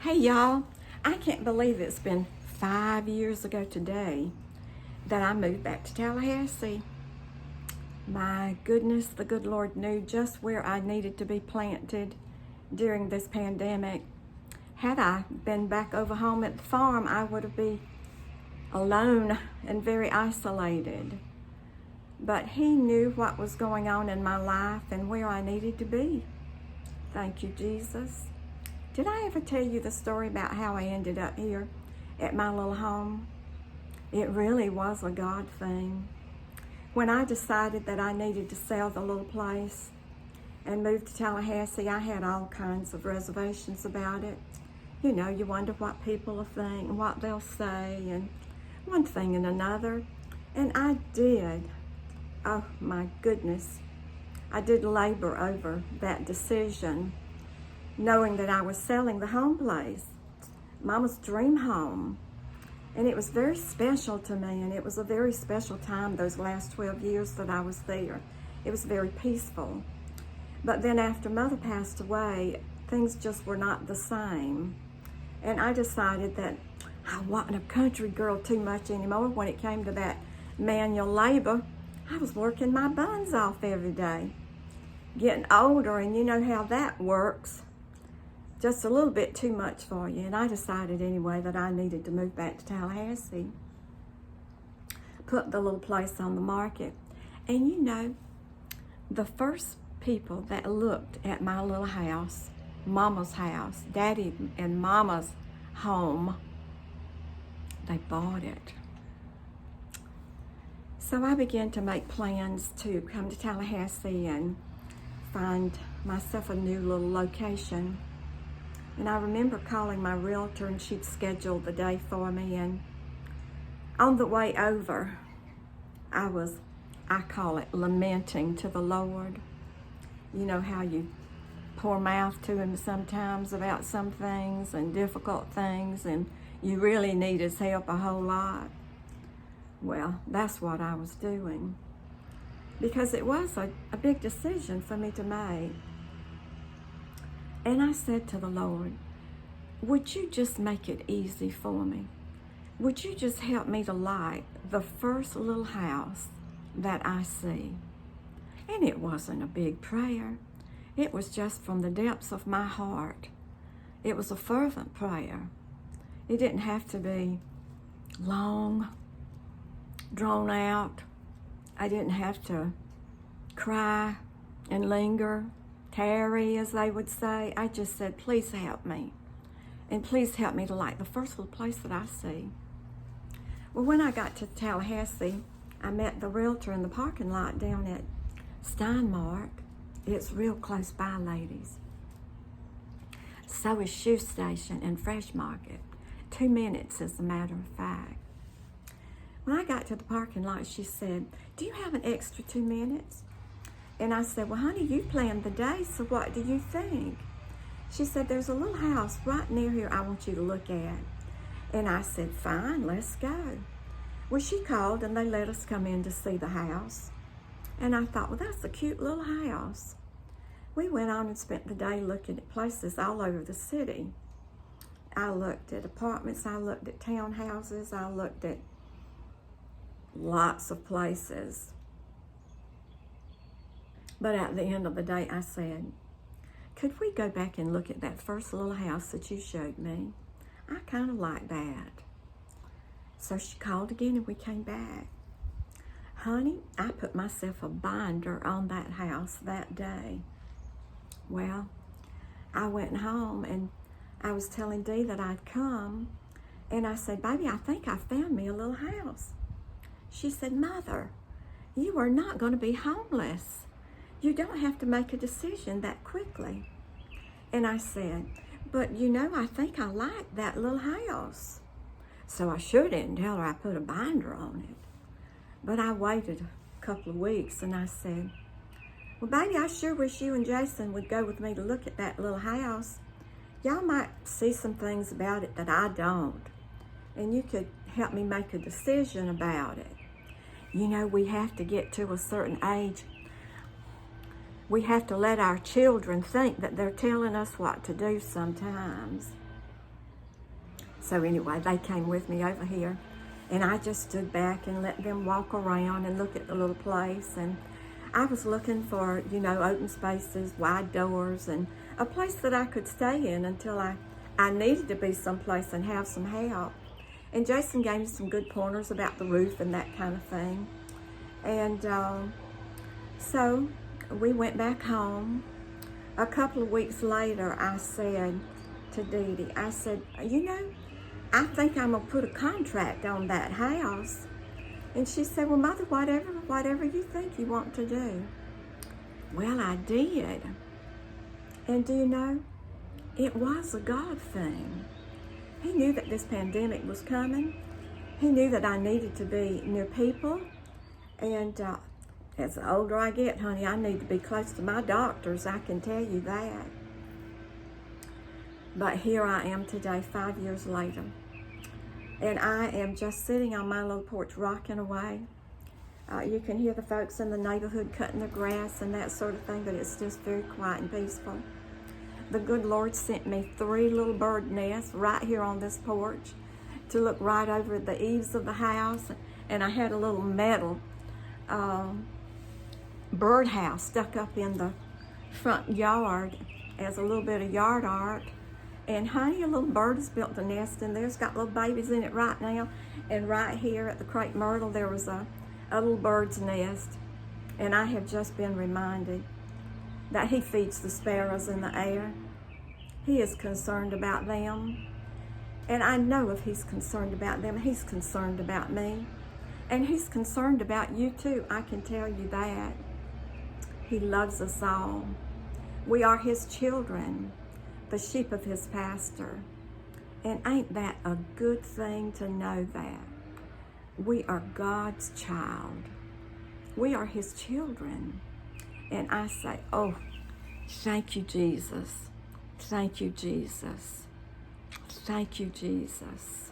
Hey y'all, I can't believe it's been 5 years ago today that I moved back to Tallahassee. My goodness, the good Lord knew just where I needed to be planted during this pandemic. Had I been back over home at the farm, I would have been alone and very isolated. But He knew what was going on in my life and where I needed to be. Thank you, Jesus. Did I ever tell you the story about how I ended up here at my little home? It really was a God thing. When I decided that I needed to sell the little place and move to Tallahassee, I had all kinds of reservations about it. You know, you wonder what people will think and what they'll say and one thing and another. And I did. Oh my goodness. I did labor over that decision, knowing that I was selling the home place, Mama's dream home. And it was very special to me, and it was a very special time those last 12 years that I was there. It was very peaceful. But then after Mother passed away, things just were not the same. And I decided that I wasn't a country girl too much anymore when it came to that manual labor. I was working my buns off every day, getting older, and you know how that works. Just a little bit too much for you. And I decided anyway that I needed to move back to Tallahassee. Put the little place on the market. And you know, the first people that looked at my little house, Mama's house, Daddy and Mama's home, they bought it. So I began to make plans to come to Tallahassee and find myself a new little location. And I remember calling my realtor, and she'd scheduled the day for me. And on the way over, I call it lamenting to the Lord. You know how you pour mouth to Him sometimes about some things and difficult things, and you really need His help a whole lot. Well, that's what I was doing, because it was a big decision for me to make. And I said to the Lord, would you just make it easy for me? Would you just help me to like the first little house that I see? And it wasn't a big prayer. It was just from the depths of my heart. It was a fervent prayer. It didn't have to be long, drawn out. I didn't have to cry and linger, tarry, as they would say. I just said, please help me. And please help me to like the first little place that I see. Well, when I got to Tallahassee, I met the realtor in the parking lot down at Steinmark. It's real close by, ladies. So is Shoe Station and Fresh Market. 2 minutes, as a matter of fact. When I got to the parking lot, she said, do you have an extra 2 minutes? And I said, well, honey, you planned the day, so what do you think? She said, there's a little house right near here I want you to look at. And I said, fine, let's go. Well, she called, and they let us come in to see the house. And I thought, well, that's a cute little house. We went on and spent the day looking at places all over the city. I looked at apartments, I looked at townhouses, I looked at lots of places. But at the end of the day, I said, could we go back and look at that first little house that you showed me? I kind of like that. So she called again, and we came back. Honey, I put myself a binder on that house that day. Well, I went home, and I was telling Dee that I'd come, and I said, baby, I think I found me a little house. She said, Mother, you are not going to be homeless. You don't have to make a decision that quickly. And I said, but you know, I think I like that little house. So I sure didn't tell her I put a binder on it. But I waited a couple of weeks, and I said, well, baby, I sure wish you and Jason would go with me to look at that little house. Y'all might see some things about it that I don't, and you could help me make a decision about it. You know, we have to get to a certain age. We have to let our children think that they're telling us what to do sometimes. So anyway, they came with me over here, and I just stood back and let them walk around and look at the little place. And I was looking for, you know, open spaces, wide doors, and a place that I could stay in until I needed to be someplace and have some help. And Jason gave me some good pointers about the roof and that kind of thing. And so we went back home. A couple of weeks later, I said to Dee Dee, I said, you know, I think I'm going to put a contract on that house. And she said, well, Mother, whatever you think you want to do. Well, I did. And do you know, it was a God thing. He knew that this pandemic was coming. He knew that I needed to be near people. And as the older I get, honey, I need to be close to my doctors. I can tell you that. But here I am today, 5 years later. And I am just sitting on my little porch rocking away. You can hear the folks in the neighborhood cutting the grass and that sort of thing, but it's just very quiet and peaceful. The good Lord sent me 3 little bird nests right here on this porch to look right over the eaves of the house. And I had a little metal birdhouse stuck up in the front yard as a little bit of yard art. And honey, a little bird has built a nest in there. It's got little babies in it right now. And right here at the crepe myrtle, there was a little bird's nest. And I have just been reminded that he feeds the sparrows in the air. He is concerned about them. And I know if he's concerned about them, he's concerned about me. And he's concerned about you too, I can tell you that. He loves us all. We are his children, the sheep of his pasture. And ain't that a good thing to know that? We are God's child. We are his children. And I say, oh, thank you, Jesus. Thank you, Jesus. Thank you, Jesus.